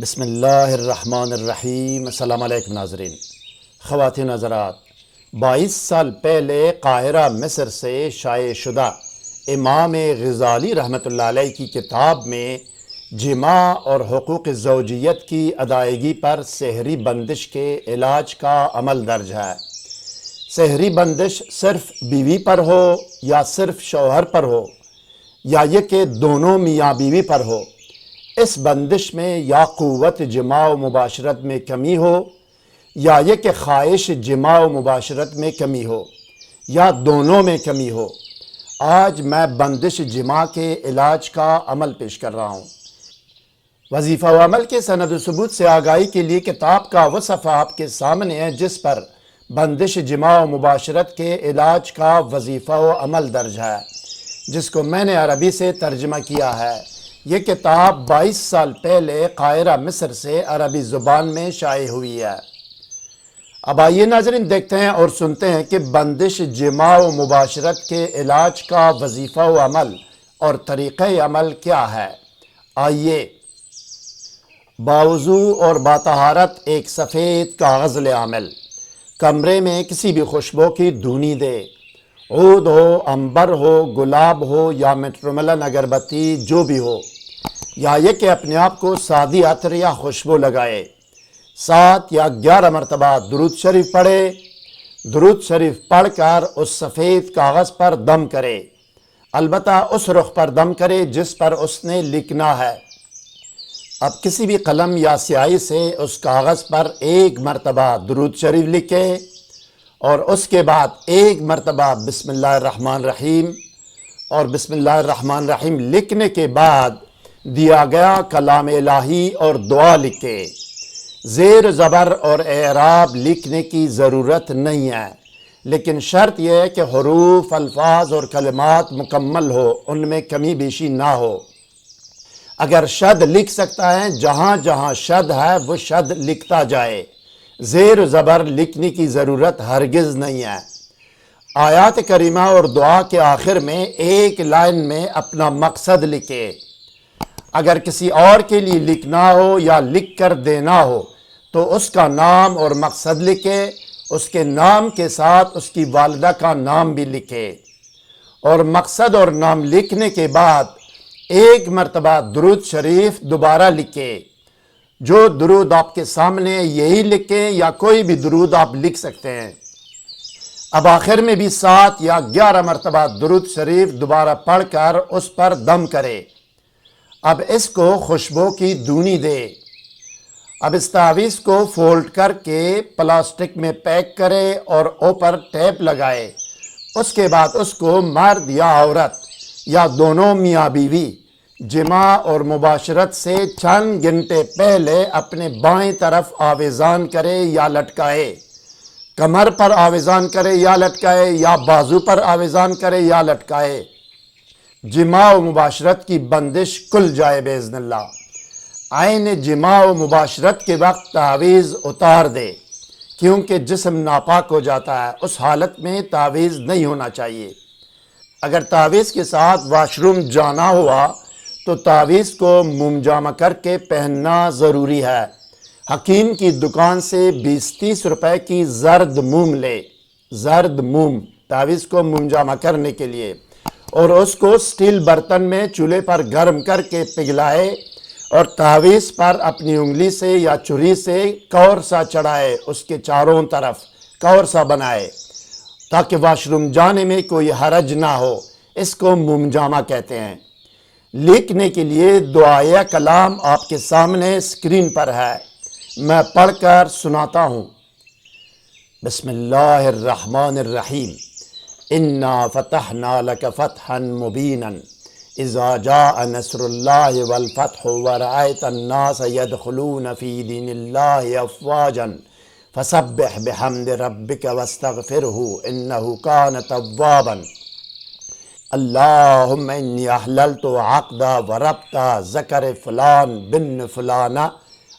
بسم اللہ الرحمن الرحیم۔ السلام علیکم ناظرین، خواتین حضرات، 22 سال پہلے قاہرہ مصر سے شائع شدہ امام غزالی رحمۃ اللہ علیہ کی کتاب میں جماع اور حقوق زوجیت کی ادائیگی پر سحری بندش کے علاج کا عمل درج ہے۔ سحری بندش صرف بیوی پر ہو یا صرف شوہر پر ہو یا یہ کہ دونوں میاں بیوی پر ہو، اس بندش میں یا قوت جماع و مباشرت میں کمی ہو یا یہ کہ خواہش جماع و مباشرت میں کمی ہو یا دونوں میں کمی ہو، آج میں بندش جماع کے علاج کا عمل پیش کر رہا ہوں۔ وظیفہ و عمل کے سند و ثبوت سے آگاہی کے لیے کتاب کا وہ صفحہ آپ کے سامنے ہے جس پر بندش جماع و مباشرت کے علاج کا وظیفہ و عمل درج ہے، جس کو میں نے عربی سے ترجمہ کیا ہے۔ یہ کتاب 22 سال پہلے قاہرہ مصر سے عربی زبان میں شائع ہوئی ہے۔ اب آئیے ناظرین دیکھتے ہیں اور سنتے ہیں کہ بندش جماع و مباشرت کے علاج کا وظیفہ و عمل اور طریقہ عمل کیا ہے۔ آئیے۔ باوضو اور باطہارت ایک سفید کاغذ لے عمل، کمرے میں کسی بھی خوشبو کی دھونی دے، عود ہو، عنبر ہو، گلاب ہو یا میٹروملن اگربتی جو بھی ہو، یا یہ کہ اپنے آپ کو سادی عطر یا خوشبو لگائے، 7 یا 11 مرتبہ درود شریف پڑھے۔ درود شریف پڑھ کر اس سفید کاغذ پر دم کرے، البتہ اس رخ پر دم کرے جس پر اس نے لکھنا ہے۔ اب کسی بھی قلم یا سیاہی سے اس کاغذ پر 1 مرتبہ درود شریف لکھے اور اس کے بعد 1 مرتبہ بسم اللہ الرحمن الرحیم، اور بسم اللہ الرحمن الرحیم لکھنے کے بعد دیا گیا کلام الہی اور دعا لکھے۔ زیر زبر اور اعراب لکھنے کی ضرورت نہیں ہے، لیکن شرط یہ ہے کہ حروف، الفاظ اور کلمات مکمل ہو، ان میں کمی بیشی نہ ہو۔ اگر شد لکھ سکتا ہے، جہاں جہاں شد ہے وہ شد لکھتا جائے، زیر زبر لکھنے کی ضرورت ہرگز نہیں ہے۔ آیات کریمہ اور دعا کے آخر میں ایک لائن میں اپنا مقصد لکھے۔ اگر کسی اور کے لیے لکھنا ہو یا لکھ کر دینا ہو تو اس کا نام اور مقصد لکھے، اس کے نام کے ساتھ اس کی والدہ کا نام بھی لکھے، اور مقصد اور نام لکھنے کے بعد 1 مرتبہ درود شریف دوبارہ لکھے۔ جو درود آپ کے سامنے یہی لکھیں یا کوئی بھی درود آپ لکھ سکتے ہیں۔ اب آخر میں بھی 7 یا 11 مرتبہ درود شریف دوبارہ پڑھ کر اس پر دم کرے۔ اب اس کو خوشبو کی دھونی دے۔ اب اس تعویذ کو فولڈ کر کے پلاسٹک میں پیک کرے اور اوپر ٹیپ لگائے۔ اس کے بعد اس کو مرد یا عورت یا دونوں میاں بیوی جماع اور مباشرت سے چند گھنٹے پہلے اپنے بائیں طرف آویزان کرے یا لٹکائے، کمر پر آویزان کرے یا لٹکائے یا بازو پر آویزان کرے یا لٹکائے۔ جماع و مباشرت کی بندش کھل جائے باذن اللہ۔ عین جماع و مباشرت کے وقت تعویذ اتار دے، کیونکہ جسم ناپاک ہو جاتا ہے، اس حالت میں تعویذ نہیں ہونا چاہیے۔ اگر تعویذ کے ساتھ واش روم جانا ہوا تو تعویذ کو موم جامہ کر کے پہننا ضروری ہے۔ حکیم کی دکان سے 20-30 روپے کی زرد موم لے، زرد موم تعویذ کو موم جامہ کرنے کے لیے، اور اس کو سٹیل برتن میں چولہے پر گرم کر کے پگھلائے اور تعویذ پر اپنی انگلی سے یا چھری سے کور سا چڑھائے، اس کے چاروں طرف کور سا بنائے تاکہ واش روم جانے میں کوئی حرج نہ ہو۔ اس کو موم جامہ کہتے ہیں۔ لکھنے کے لیے دعائے کلام آپ کے سامنے اسکرین پر ہے، میں پڑھ کر سناتا ہوں۔ بسم اللہ الرحمن الرحیم۔ انا فتحنا لک فتحا مبینا اذا جاء نصر اللہ والفتح ورأیت الناس يدخلون فی دین اللہ افواجا فسبح بحمد ربک واستغفرہ انہ کان توابا۔ اللہم انی احللت عقد وربط ذکر فلان بن فلانہ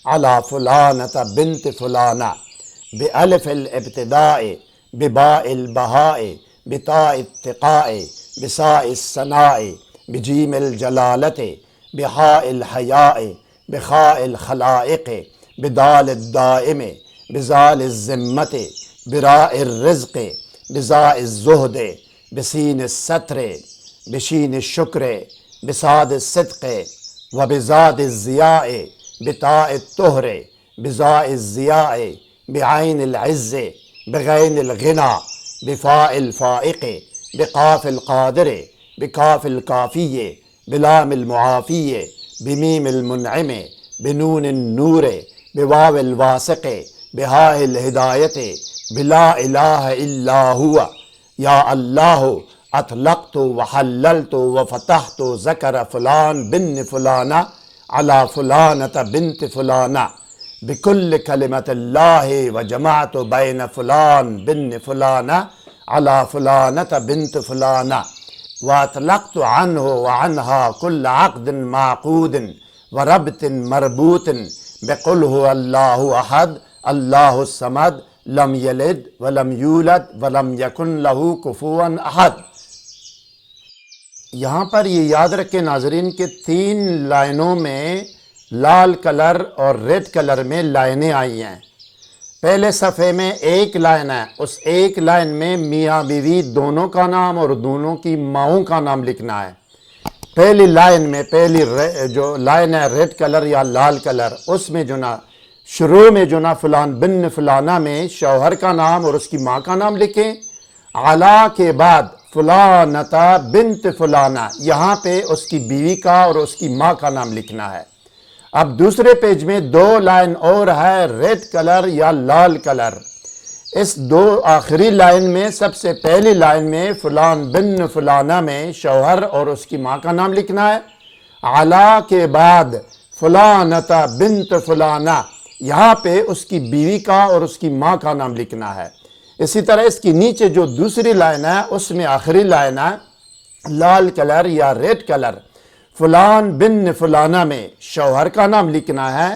علی فلانۃ بنت فلانہ بألف الابتداء بباء البہاء بتاء التقاء بساء الثناء بجیم الجلالۃ بحاء الحیاء بخاء الخلائق بدال الدائم بزال الذمت براء الرزق بزاء الزہد بسین الستر بشین الشکر بصاد الصدق وبزاد الضیاء بتاء الطہر بزاء الضیاء بعین العز بغین الغنى بفاء الفائق بقاف القادر بکاف الکافی بلام المعافی بمیم المنعم بنون النور بواو الواسق بہاء الہدایت بلا الہ الا ہوا یا اللہ اطلقت وحللت وفتحت ذکر فلان بن فلانہ علی فلانۃ بنت فلانہ بکل کلمۃ اللہ وجمعت بین فلان بن فلانہ علی فلانۃ بنت فلانہ واطلقت عنہ وعنها كل عقد معقود وربط مربوط بقل هو اللہ احد اللہ الصمد لم یلد ولم یولد ولم یکن لہ کفوا احد۔ یہاں پر یہ یاد رکھیں ناظرین کہ 3 لائنوں میں لال کلر اور ریڈ کلر میں لائنیں آئی ہیں۔ پہلے صفحے میں ایک لائن ہے، اس ایک لائن میں میاں بیوی دونوں کا نام اور دونوں کی ماؤں کا نام لکھنا ہے۔ پہلی لائن میں پہلی جو لائن ہے ریڈ کلر یا لال کلر، اس میں جو نا شروع میں جو نا فلان بن فلانہ میں شوہر کا نام اور اس کی ماں کا نام لکھیں، علا کے بعد فلانتا بنت فلانہ یہاں پہ اس کی بیوی کا اور اس کی ماں کا نام لکھنا ہے۔ اب دوسرے پیج میں 2 لائن اور ہے ریڈ کلر یا لال کلر۔ اس 2 آخری لائن میں سب سے پہلی لائن میں فلان بن فلانہ میں شوہر اور اس کی ماں کا نام لکھنا ہے، علا کے بعد فلانتا بنت فلانہ یہاں پہ اس کی بیوی کا اور اس کی ماں کا نام لکھنا ہے۔ اسی طرح اس کی نیچے جو دوسری لائن ہے اس میں آخری لائن ہے لال کلر یا ریڈ کلر، فلان بن فلانہ میں شوہر کا نام لکھنا ہے،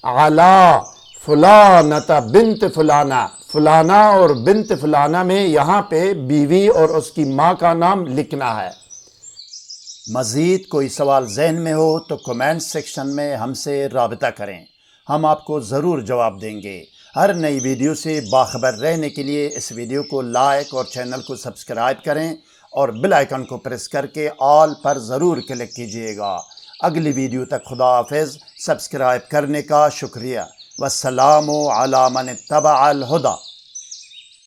علا فلانۃ بنت فلانہ فلانہ اور بنت فلانہ میں یہاں پہ بیوی اور اس کی ماں کا نام لکھنا ہے۔ مزید کوئی سوال ذہن میں ہو تو کمنٹ سیکشن میں ہم سے رابطہ کریں، ہم آپ کو ضرور جواب دیں گے۔ ہر نئی ویڈیو سے باخبر رہنے کے لیے اس ویڈیو کو لائک اور چینل کو سبسکرائب کریں اور بیل آئیکن کو پریس کر کے آل پر ضرور کلک کیجئے گا۔ اگلی ویڈیو تک خدا حافظ، سبسکرائب کرنے کا شکریہ۔ والسلام علی من اتبع الہدی۔